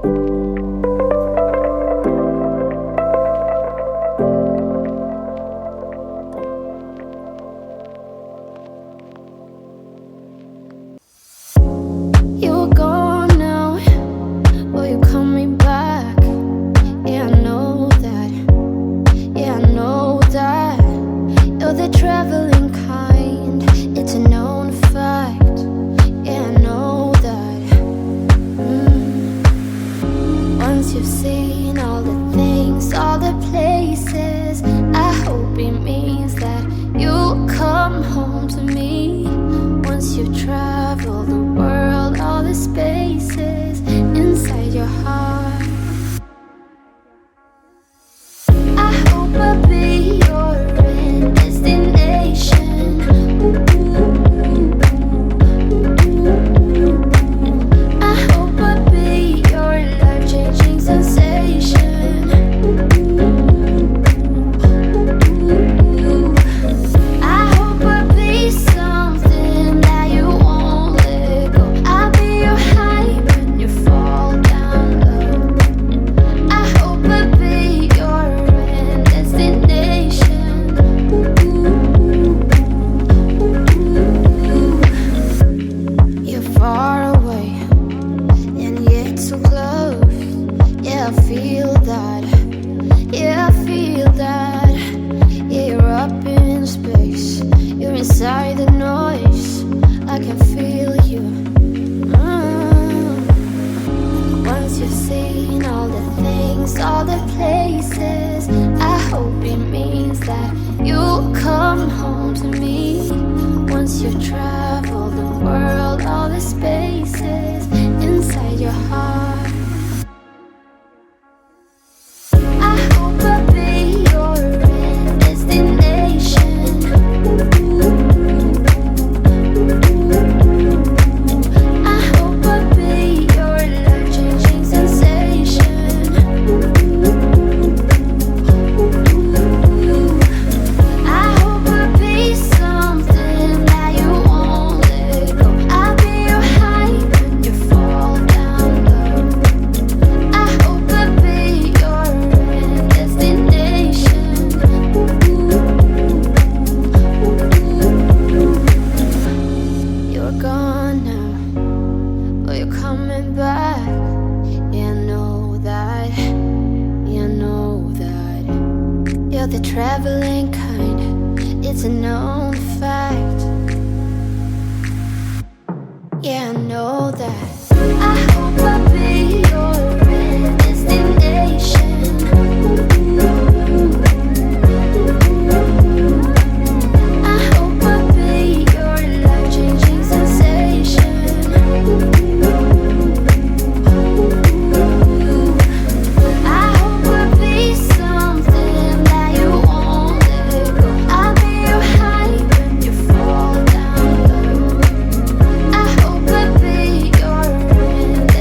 You're gone now, will you coming back? Yeah, I know that. Yeah, I know that. You're the traveling kind, it's a known fact. Yeah, I know that. Once you've seen all the things, all the places, I hope it means that you'll come home to me. Once you've traveled the world, all the spaces inside your heart, I hope I'll be your end destination. I hope I'll be your life-changing sensation. I hope I'll be something that you won't let go. I'll be your high when you fall down low. I hope I'll be your end destination. You're far away and yet so close. Yeah, I feel that. Yeah, I feel that. Yeah, you're up in space. You're inside the noise. I can feel you. Once you've seen all the things, all the places, I hope it means that you'll come home to me. Once you've traveled the world, all the spaces inside your heart, I hope I'll be your end destination. I hope I'll be your life-changing sensation. I hope I'll be something that you won't let go. I'll be your high when you fall down low. I hope I'll be your end destination. You're gone now, but you're coming back. Yeah, I know that. Yeah, I know that. You're the traveling kind, it's a known fact. Yeah, I know that. I hope I'll be your end destination. I hope I'll be your life-changing sensation. I hope I'll be something that you won't let go. I'll be your high when you fall down low. I hope I'll be your end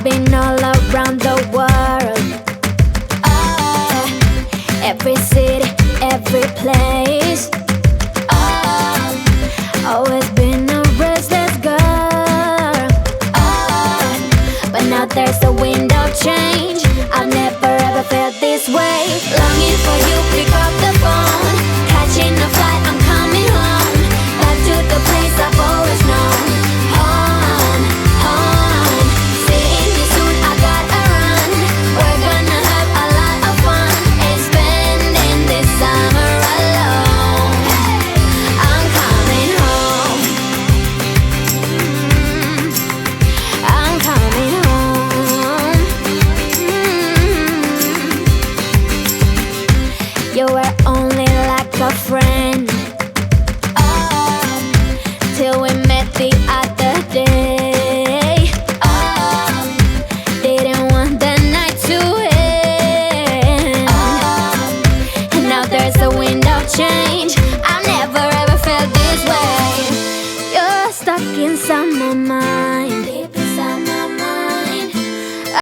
been all around the world. Every city, every place. Always been a restless girl. But now there's a wind of change. I've never ever felt this way. Longing for you, pick up the phone. Catching a flight, I'm coming home. Back to the place I've always known. Home, home. Seeing you soon, I gotta run. We're gonna have a lot of fun and spending this summer alone. I'm coming home. I'm coming home. You were only like a friend.